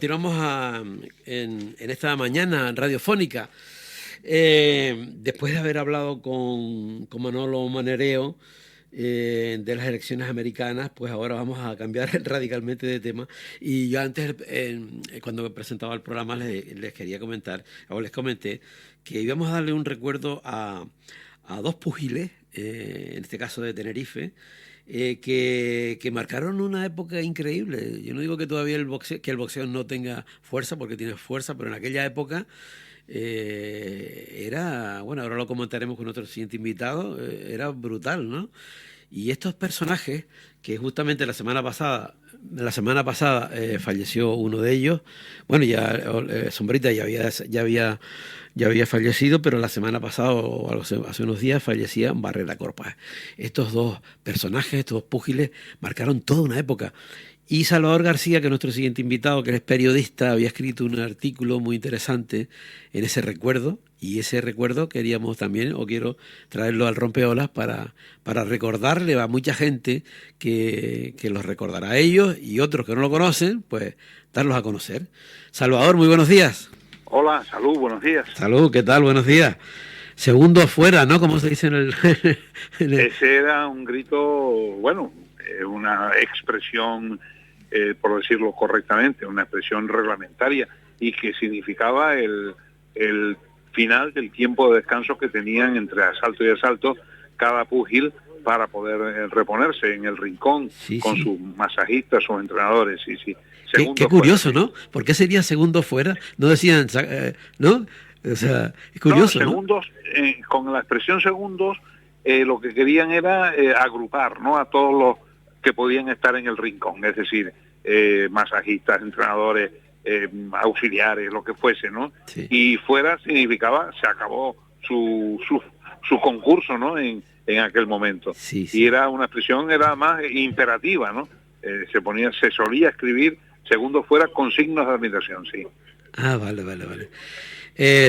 En esta mañana radiofónica, después de haber hablado con Manolo Manereo de las elecciones americanas, pues ahora vamos a cambiar radicalmente de tema. Y yo antes, cuando me presentaba el programa, les quería comentar, o les comenté, que íbamos a darle un recuerdo a dos púgiles, en este caso de Tenerife, que marcaron una época increíble. Yo no digo que todavía que el boxeo no tenga fuerza, porque tiene fuerza, pero en aquella época era, bueno, ahora lo comentaremos con nuestro siguiente invitado, era brutal, ¿no? Y estos personajes, que justamente la semana pasada falleció uno de ellos. Bueno, ya Sombrita ya había fallecido, pero la semana pasada o hace unos días fallecía Barrera Corpas. Estos dos personajes, estos dos púgiles, marcaron toda una época. Y Salvador García, que es nuestro siguiente invitado, que es periodista, había escrito un artículo muy interesante en ese recuerdo, y ese recuerdo queríamos también, o quiero traerlo al Rompeolas para recordarle a mucha gente que los recordará a ellos, y otros que no lo conocen, pues darlos a conocer. Salvador, muy buenos días. Hola, salud, buenos días. Salud, ¿qué tal? Buenos días. Segundo afuera, ¿no? Como se dice en el... Ese era un grito, bueno, una expresión, por decirlo correctamente, una expresión reglamentaria, y que significaba el final del tiempo de descanso que tenían entre asalto y asalto cada púgil para poder reponerse en el rincón, sí, con sus masajistas, sus entrenadores. Sí, sí. Qué curioso, ¿no? ¿Por qué sería segundo fuera? No decían, ¿no? O sea, es curioso, no, segundos, ¿no? Con la expresión segundos, lo que querían era agrupar, ¿no?, a todos los que podían estar en el rincón, es decir, masajistas, entrenadores, auxiliares, lo que fuese, ¿no? Sí. Y fuera significaba, se acabó su concurso, ¿no?, en aquel momento. Sí, sí. Y era una expresión, era más imperativa, ¿no? Se solía escribir segundo fuera con signos de admiración, sí. Ah, vale.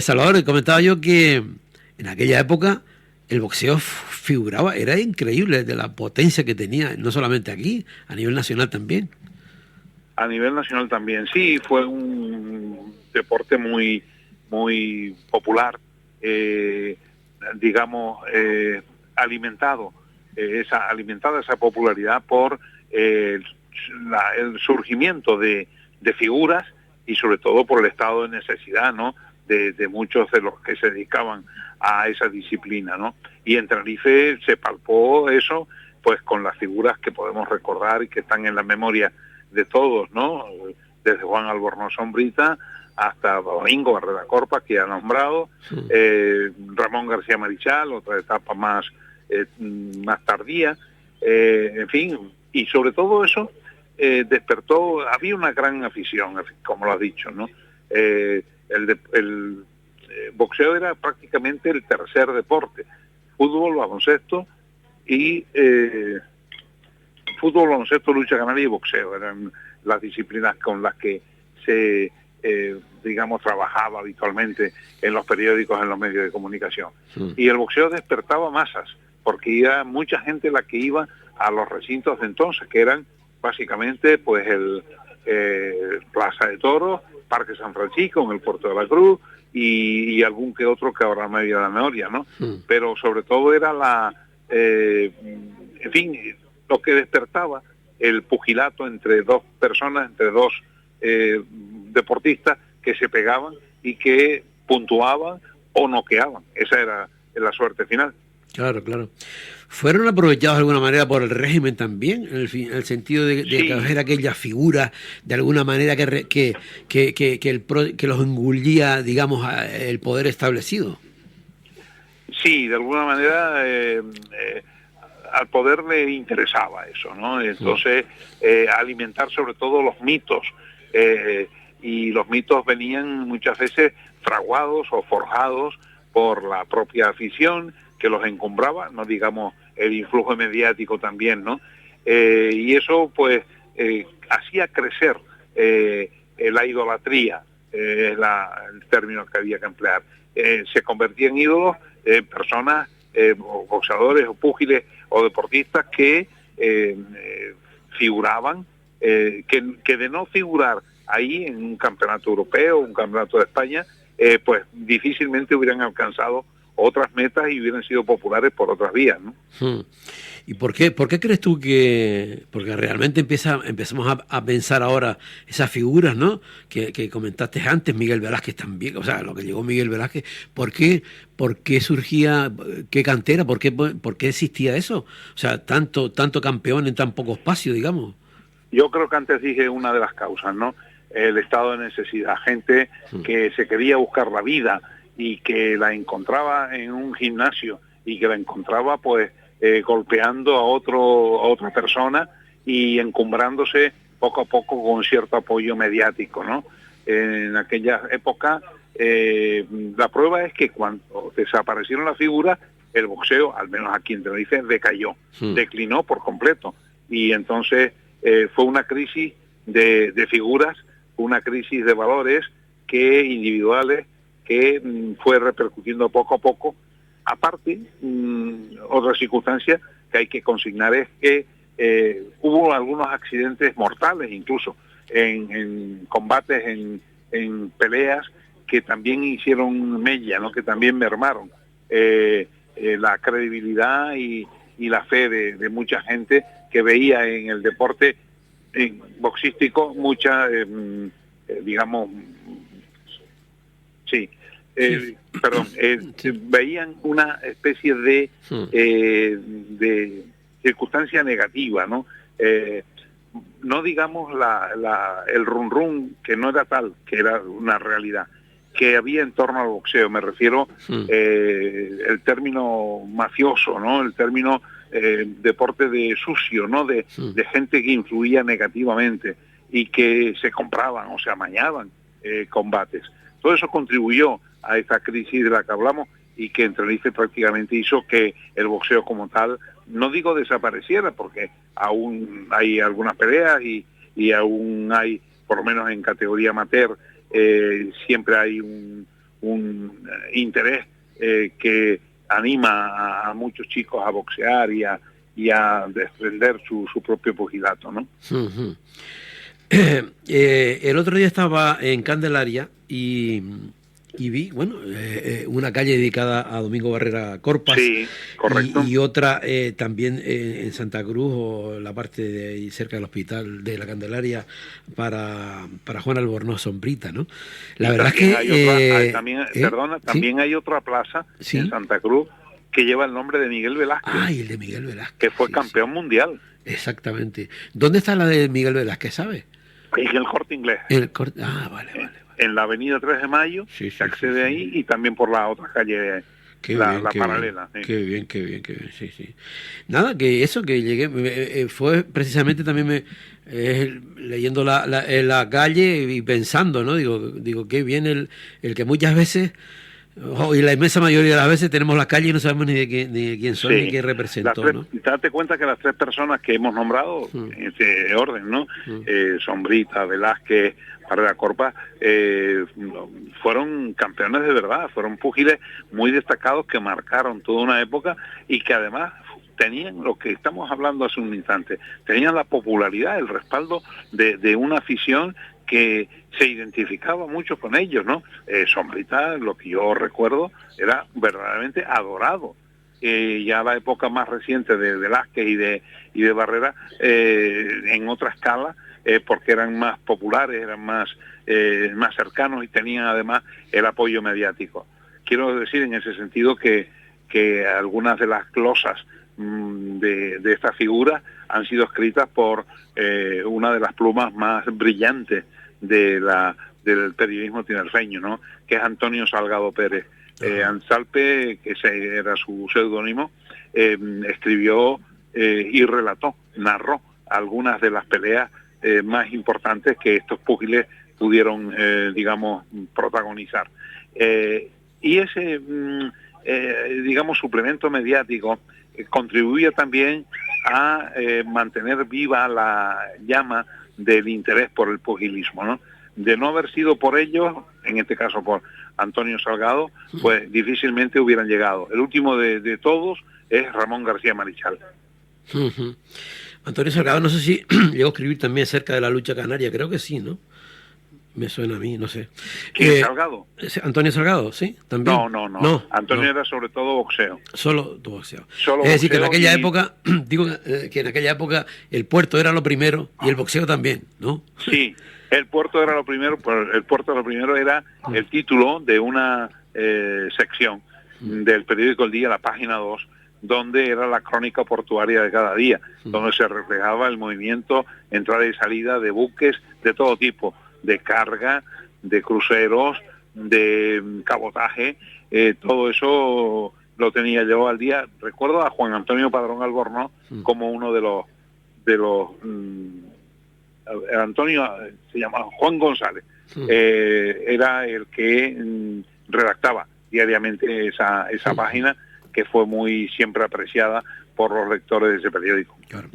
Salvador, comentaba yo que en aquella época el boxeo figuraba, era increíble de la potencia que tenía, no solamente aquí, a nivel nacional también. A nivel nacional también, sí, fue un deporte muy popular, alimentada esa popularidad por el surgimiento de figuras, y sobre todo por el estado de necesidad, ¿no?, de muchos de los que se dedicaban a esa disciplina, ¿no? Y en Tenerife se palpó eso, pues con las figuras que podemos recordar y que están en la memoria de todos, ¿no? Desde Juan Albornoz Sombrita hasta Domingo Barrera Corpas, que ya ha nombrado, sí. Ramón García Marichal, otra etapa más tardía, en fin, y sobre todo eso despertó, había una gran afición, como lo has dicho, ¿no? El boxeo era prácticamente el tercer deporte, fútbol, baloncesto, lucha canaria y boxeo, eran las disciplinas con las que se trabajaba habitualmente en los periódicos, en los medios de comunicación. Sí. Y el boxeo despertaba masas, porque era mucha gente la que iba a los recintos de entonces, que eran básicamente pues el Plaza de Toros, Parque San Francisco, en el Puerto de la Cruz, y algún que otro que ahora me viene a la memoria, ¿no? Sí. Pero sobre todo era lo que despertaba el pugilato entre dos personas, entre dos deportistas que se pegaban y que puntuaban o noqueaban. Esa era la suerte final. Claro. ¿Fueron aprovechados de alguna manera por el régimen también? En el sentido de sí, coger aquellas figuras de alguna manera que los engullía, digamos, el poder establecido. Sí, de alguna manera al poder le interesaba eso, ¿no? Entonces, alimentar sobre todo los mitos, y los mitos venían muchas veces fraguados o forjados por la propia afición que los encumbraba, no digamos el influjo mediático también, ¿no? Y eso pues hacía crecer la idolatría, es el término que había que emplear. Se convertía en ídolos personas, boxeadores o púgiles o deportistas que figuraban, que de no figurar ahí en un campeonato europeo, un campeonato de España, pues difícilmente hubieran alcanzado otras metas y hubieran sido populares por otras vías, ¿no? ¿Y por qué crees tú que...? Porque realmente empezamos a pensar ahora esas figuras, ¿no?, que comentaste antes, Miguel Velázquez también, o sea, lo que llegó Miguel Velázquez. ¿Por qué surgía, qué cantera, por qué existía eso? O sea, tanto campeón en tan poco espacio, digamos. Yo creo que antes dije una de las causas, ¿no? El estado de necesidad, gente que se quería buscar la vida y que la encontraba en un gimnasio y que la encontraba pues golpeando a otra persona y encumbrándose poco a poco con cierto apoyo mediático, ¿no? En aquella época la prueba es que cuando desaparecieron las figuras, el boxeo, al menos aquí en Tenerife, decayó, declinó por completo. Y entonces fue una crisis de figuras, una crisis de valores individuales que fue repercutiendo poco a poco. Aparte, otra circunstancia que hay que consignar es que hubo algunos accidentes mortales, incluso en combates, en peleas, que también hicieron mella, ¿no?, que también mermaron la credibilidad y la fe de mucha gente que veía en el deporte boxístico mucha, digamos, veían una especie de circunstancia negativa, ¿no? No digamos el run run, que no era tal, que era una realidad que había en torno al boxeo. Me refiero el término mafioso, ¿no? El término deporte de sucio, ¿no? De gente que influía negativamente y que se compraban o se amañaban combates. Todo eso contribuyó a esta crisis de la que hablamos y que en Tenerife prácticamente hizo que el boxeo como tal, no digo desapareciera, porque aún hay algunas peleas y aún hay, por lo menos en categoría amateur, siempre hay un interés que anima a muchos chicos a boxear y a defender su propio pugilato, ¿no? El otro día estaba en Candelaria y vi, bueno, una calle dedicada a Domingo Barrera Corpas. Sí, correcto. Y otra también en Santa Cruz, o la parte de ahí cerca del hospital de la Candelaria, para Juan Albornoz Sombrita, ¿no? La verdad es que... también hay otra plaza en Santa Cruz que lleva el nombre de Miguel Velázquez. El de Miguel Velázquez. Que fue campeón mundial. Exactamente. ¿Dónde está la de Miguel Velázquez, sabes? En el Corte Inglés. Vale. En la avenida 3 de Mayo, se accede ahí y también por la otra calle, la paralela. Qué bien, sí. Nada, que eso, que llegué, fue precisamente también leyendo la calle y pensando, ¿no? Digo, qué bien el que muchas veces, y la inmensa mayoría de las veces, tenemos la calle y no sabemos ni de quién son ni qué representó, ¿no? Date cuenta que las tres personas que hemos nombrado, en este orden, ¿no? Sombrita, Velázquez, Barrera Corpas, fueron campeones de verdad, fueron púgiles muy destacados que marcaron toda una época y que además tenían lo que estamos hablando hace un instante, tenían la popularidad, el respaldo de una afición que se identificaba mucho con ellos, ¿no? Sombrita, lo que yo recuerdo, era verdaderamente adorado. Ya la época más reciente de Velázquez y de Barrera, en otra escala, porque eran más populares, eran más cercanos y tenían además el apoyo mediático. Quiero decir en ese sentido que algunas de las glosas de esta figura han sido escritas por una de las plumas más brillantes del periodismo tinerfeño, ¿no?, que es Antonio Salgado Pérez. Ansalpe, que ese era su seudónimo, escribió y narró algunas de las peleas más importantes que estos púgiles pudieron, digamos, protagonizar. Y ese, digamos, suplemento mediático contribuye también a mantener viva la llama del interés por el pugilismo, ¿no? De no haber sido por ellos, en este caso por Antonio Salgado, pues difícilmente hubieran llegado. El último de todos es Ramón García Marichal. Antonio Salgado, no sé si llegó a escribir también acerca de la lucha canaria, creo que sí, ¿no? Me suena a mí, no sé. ¿Quién, Salgado? Antonio Salgado, ¿sí? ¿También? No. Antonio era sobre todo boxeo. Solo boxeo. Solo es decir, que en boxeo aquella época, digo que en aquella época el puerto era lo primero y el boxeo también, ¿no? Sí, el puerto era lo primero, pero el puerto lo primero era el título de una sección del periódico El Día, la página 2, donde era la crónica portuaria de cada día, donde se reflejaba el movimiento, entrada y salida de buques de todo tipo, de carga, de cruceros, de cabotaje, todo eso lo tenía yo al día. Recuerdo a Juan Antonio Padrón Albornoz como uno de los Antonio se llamaba Juan González, era el que redactaba diariamente esa página, que fue muy siempre apreciada por los lectores de ese periódico. Claro.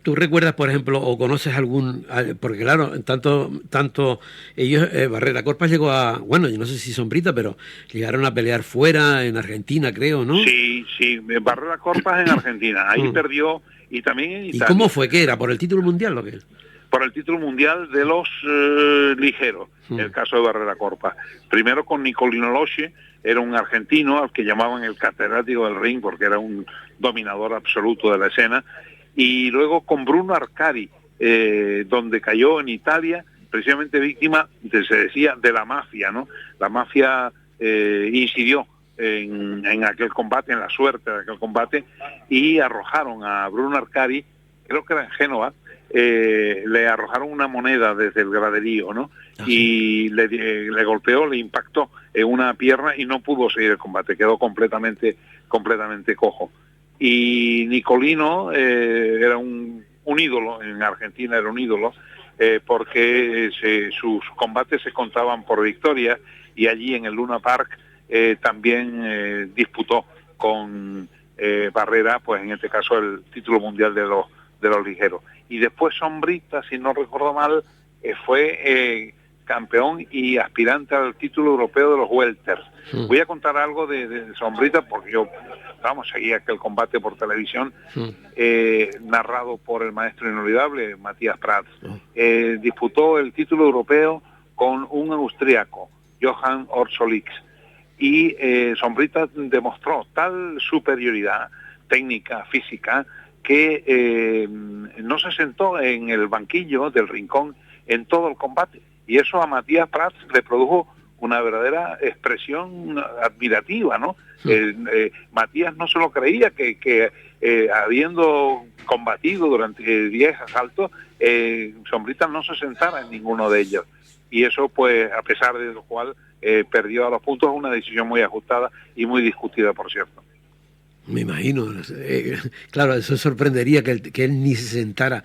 ¿Tú recuerdas, por ejemplo, o conoces algún, porque claro, tanto ellos, Barrera Corpas llegó a, bueno, yo no sé si Sombrita, pero llegaron a pelear fuera, en Argentina, creo, ¿no? Sí, Barrera Corpas en Argentina, ahí perdió, y también en Italia. ¿Y cómo fue? ¿Qué era? ¿Por el título mundial o qué? Por el título mundial de los ligeros, el caso de Barrera Corpas. Primero con Nicolino Loche, era un argentino al que llamaban el catedrático del ring, porque era un dominador absoluto de la escena, y luego con Bruno Arcari, donde cayó en Italia, precisamente víctima, se decía, de la mafia, ¿no? La mafia incidió en aquel combate, en la suerte de aquel combate, y arrojaron a Bruno Arcari, creo que era en Génova, le arrojaron una moneda desde el graderío, ¿no? Y le golpeó, le impactó en una pierna y no pudo seguir el combate, quedó completamente cojo. Y Nicolino era un ídolo, en Argentina era un ídolo, porque sus combates se contaban por victoria, y allí en el Luna Park también disputó con Barrera, pues en este caso el título mundial de los ligeros. Y después Sombrita, si no recuerdo mal, fue campeón y aspirante al título europeo de los welters. Voy a contar algo de Sombrita, porque yo seguía aquel combate por televisión, narrado por el maestro inolvidable Matías Prats. Disputó el título europeo con un austriaco, Johann Orsolix, y Sombrita demostró tal superioridad técnica, física, que no se sentó en el banquillo del rincón en todo el combate, y eso a Matías Prats le produjo una verdadera expresión admirativa, ¿no? Matías no se lo creía que habiendo combatido durante 10 asaltos, Sombrita no se sentara en ninguno de ellos, y eso, pues, a pesar de lo cual perdió a los puntos, una decisión muy ajustada y muy discutida, por cierto. Me imagino, claro, eso sorprendería que él ni se sentara,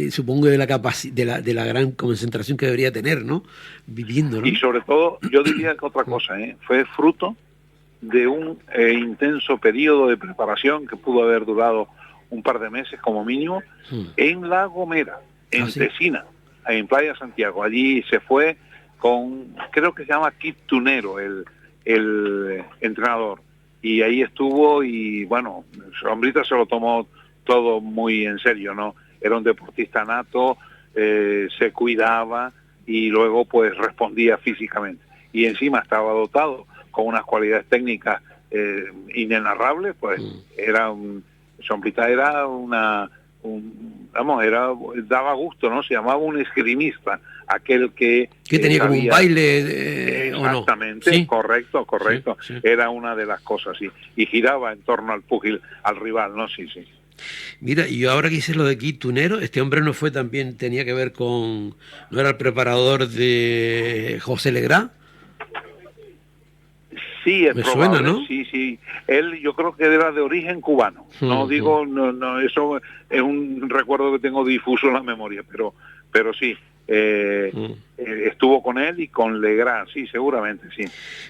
supongo de de la gran concentración que debería tener, ¿no? Viviendo, ¿no? Y sobre todo, yo diría que otra cosa, fue fruto de un intenso periodo de preparación que pudo haber durado un par de meses como mínimo, en La Gomera, en Tesina, en Playa Santiago. Allí se fue con, creo que se llama Kit Tunero, el entrenador. Y ahí estuvo, y bueno, Sombrita se lo tomó todo muy en serio, ¿no? Era un deportista nato, se cuidaba y luego pues respondía físicamente. Y encima estaba dotado con unas cualidades técnicas inenarrables, pues Sombrita era daba gusto, ¿no? Se llamaba un esgrimista, aquel que tenía como un baile, exactamente, ¿o no? ¿Sí? correcto. Sí. Era una de las cosas, sí. Y giraba en torno al púgil, al rival, ¿no? Sí. Mira, y ahora que hice lo de Kit Tunero, este hombre no fue también, tenía que ver con, ¿no era el preparador de José Legrand? Sí, es me probable, suena, ¿no? Sí. Él, yo creo que era de origen cubano. No digo, no, eso es un recuerdo que tengo difuso en la memoria, pero sí. Estuvo con él y con Legrand, sí, seguramente, sí.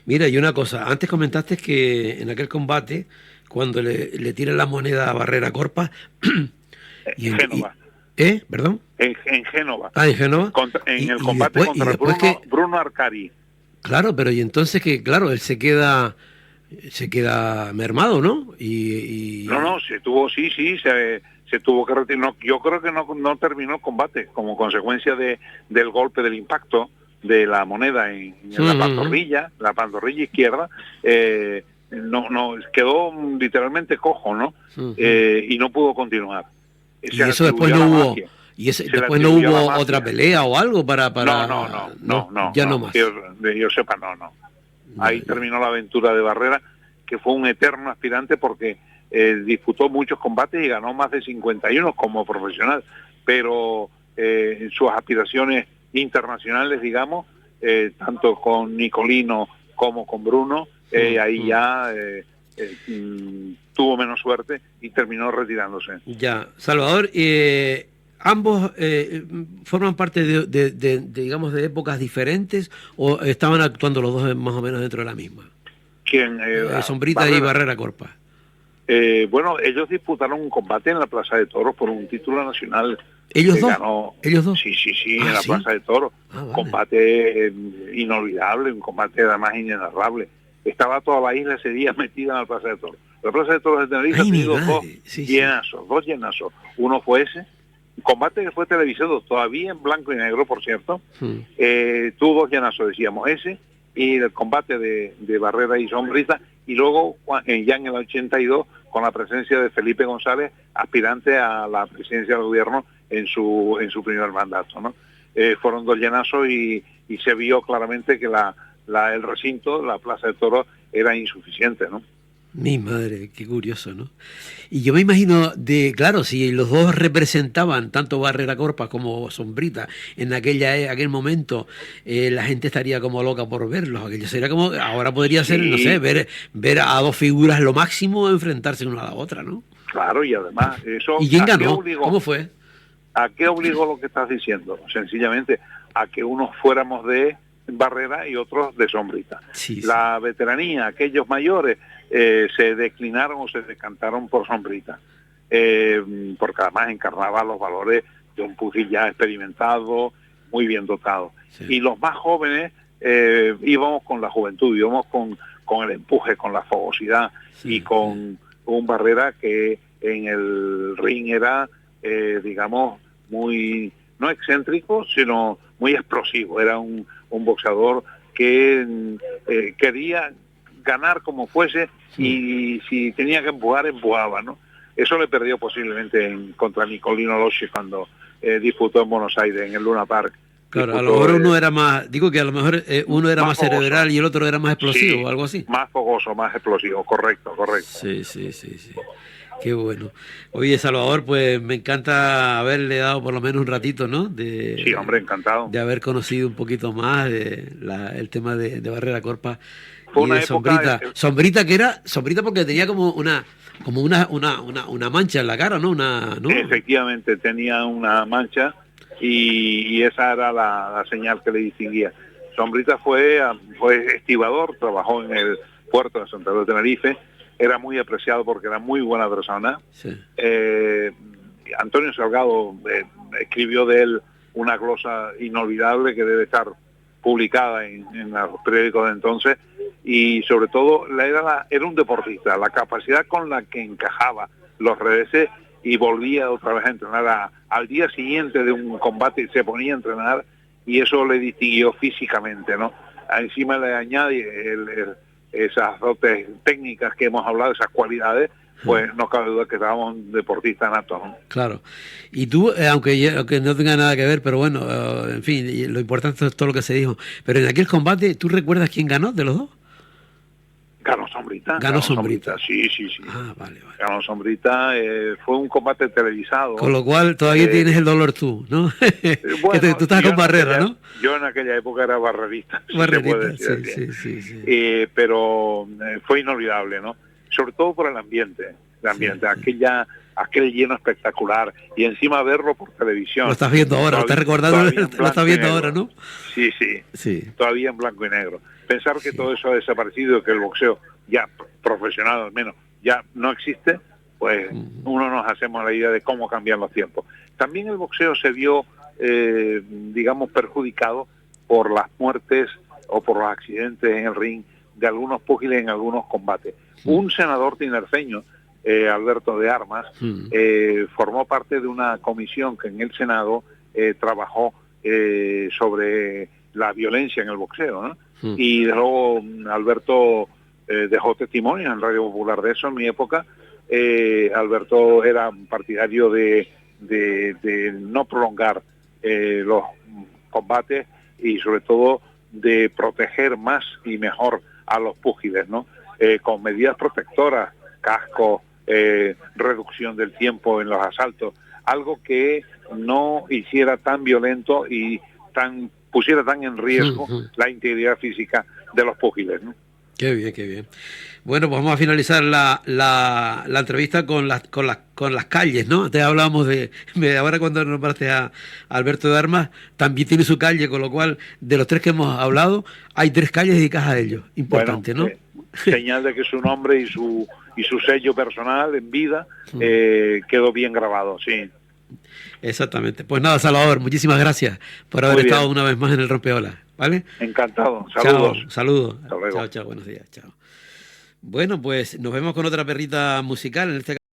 Mira, y una cosa, antes comentaste que en aquel combate, cuando le tiran la moneda a Barrera Corpas, en Génova. ¿Perdón? En Génova. En Génova. En el combate contra Bruno Arcari. Claro, pero y entonces que, claro, él se queda mermado, ¿no? No, se se tuvo que retirar. No, yo creo que no terminó el combate como consecuencia del golpe, del impacto de la moneda en la pantorrilla izquierda. No quedó literalmente cojo, ¿no? Y no pudo continuar. Y eso después no hubo. ¿Y después no hubo otra pelea o algo para...? No, ya no más. Yo sepa, no. Ahí terminó la aventura de Barrera, que fue un eterno aspirante porque disputó muchos combates y ganó más de 51 como profesional, pero en sus aspiraciones internacionales, digamos, tanto con Nicolino como con Bruno, ahí ya tuvo menos suerte y terminó retirándose. Ya, Salvador, ¿ambos forman parte de, digamos, de épocas diferentes o estaban actuando los dos más o menos dentro de la misma? ¿Quién? Sombrita y Barrera Corpa. Bueno, ellos disputaron un combate en la Plaza de Toros por un título nacional. ¿Ellos dos? Ganó, ¿Ellos dos? Sí, en la Plaza de Toros. Vale. Combate inolvidable, un combate además inenarrable. Estaba toda la isla ese día metida en la Plaza de Toros. La Plaza de Toros de Tenerife ha tenido dos llenazos. Uno fue ese, un combate que fue televisado todavía en blanco y negro, por cierto. Tuvo dos llenazos, decíamos, ese, y el combate de Barrera y Sombrita, y luego ya en el 82 con la presencia de Felipe González, aspirante a la presidencia del gobierno en su primer mandato, ¿no? Fueron dos llenazos y se vio claramente que el recinto, la Plaza de Toros, era insuficiente, ¿no? Mi madre, qué curioso, ¿no? Y yo me imagino, claro, si los dos representaban tanto Barrera Corpa como Sombrita en aquel momento, la gente estaría como loca por verlos. Aquello sería como, ahora podría ser, no sé, ver a dos figuras lo máximo enfrentarse una a la otra, ¿no? Claro, y además eso... ¿Y quién ganó? ¿Cómo fue? ¿A qué obligó lo que estás diciendo? Sencillamente a que unos fuéramos de Barrera y otros de Sombrita. La veteranía, aquellos mayores, se declinaron o se decantaron por Sombrita, porque además encarnaba los valores de un pugil ya experimentado, muy bien dotado. Y los más jóvenes íbamos con la juventud, íbamos con el empuje, con la fogosidad y con un Barrera que en el ring era, digamos, muy, no excéntrico, sino muy explosivo. Era un boxeador que quería ganar como fuese y si tenía que empujar, empujaba, ¿no? Eso le perdió posiblemente contra Nicolino Loschi cuando disputó en Buenos Aires, en el Luna Park. Claro, a lo mejor uno era más, digo que a lo mejor uno era más cerebral y el otro era más explosivo, o algo así. Más fogoso, más explosivo, correcto. Sí. Qué bueno. Oye, Salvador, pues me encanta haberle dado por lo menos un ratito, ¿no? Sí, hombre, encantado. De haber conocido un poquito más el tema de Barrera Corpa y de Sombrita. Sombrita porque tenía como una mancha en la cara, ¿no? ¿no? Efectivamente, tenía una mancha y esa era la señal que le distinguía. Sombrita fue estibador, trabajó en el puerto de Santa Cruz de Tenerife, era muy apreciado porque era muy buena persona. Sí. Antonio Salgado escribió de él una glosa inolvidable que debe estar publicada en los periódicos de entonces, y sobre todo era un deportista, la capacidad con la que encajaba los reveses y volvía otra vez a entrenar al día siguiente de un combate, se ponía a entrenar y eso le distinguió físicamente, ¿no? Encima le añade esas dotes técnicas que hemos hablado, esas cualidades, pues no cabe duda que estábamos un deportista nato, ¿no? Claro. Y tú, aunque no tenga nada que ver, pero bueno, en fin, lo importante es todo lo que se dijo. Pero en aquel combate, ¿tú recuerdas quién ganó de los dos? Ganó Sombrita. Ganó Sombrita. Sí. Ah, vale. Ganó Sombrita. Fue un combate televisado. Con lo cual todavía tienes el dolor tú, ¿no? Bueno, tú estás con Barrera, ¿no? Yo en aquella época era barrerista. Sí. Pero fue inolvidable, ¿no? Sobre todo por el ambiente. Aquel lleno espectacular y encima verlo por televisión. Lo estás viendo ahora, lo estás recordando, lo estás viendo ahora, ¿no? Sí, todavía en blanco y negro. Pensar que todo eso ha desaparecido, que el boxeo ya profesional al menos ya no existe, pues uno nos hacemos la idea de cómo cambian los tiempos. También el boxeo se vio, digamos, perjudicado por las muertes o por los accidentes en el ring de algunos púgiles en algunos combates. Un senador tinerfeño Alberto de Armas, formó parte de una comisión que en el Senado trabajó sobre la violencia en el boxeo, ¿no? Y luego Alberto dejó testimonio en Radio Popular de eso en mi época. Alberto era partidario de no prolongar los combates y sobre todo de proteger más y mejor a los púgiles, ¿no? Con medidas protectoras, casco, reducción del tiempo en los asaltos, algo que no hiciera tan violento y pusiera tan en riesgo la integridad física de los púgiles, ¿no? Qué bien, qué bien. Bueno, pues vamos a finalizar la entrevista con las calles, ¿no? Te hablábamos ahora cuando nombraste a Alberto de Armas, también tiene su calle, con lo cual, de los tres que hemos hablado, hay 3 calles dedicadas a ellos. Importante, bueno, ¿no? Señal de que su nombre y su sello personal en vida quedó bien grabado, sí. Exactamente. Pues nada, Salvador, muchísimas gracias por haber estado una vez más en el Rompeolas, ¿vale? Encantado. Saludos. Chao, saludos. Hasta luego. Chao, buenos días, chao. Bueno, pues nos vemos con otra perrita musical, en este caso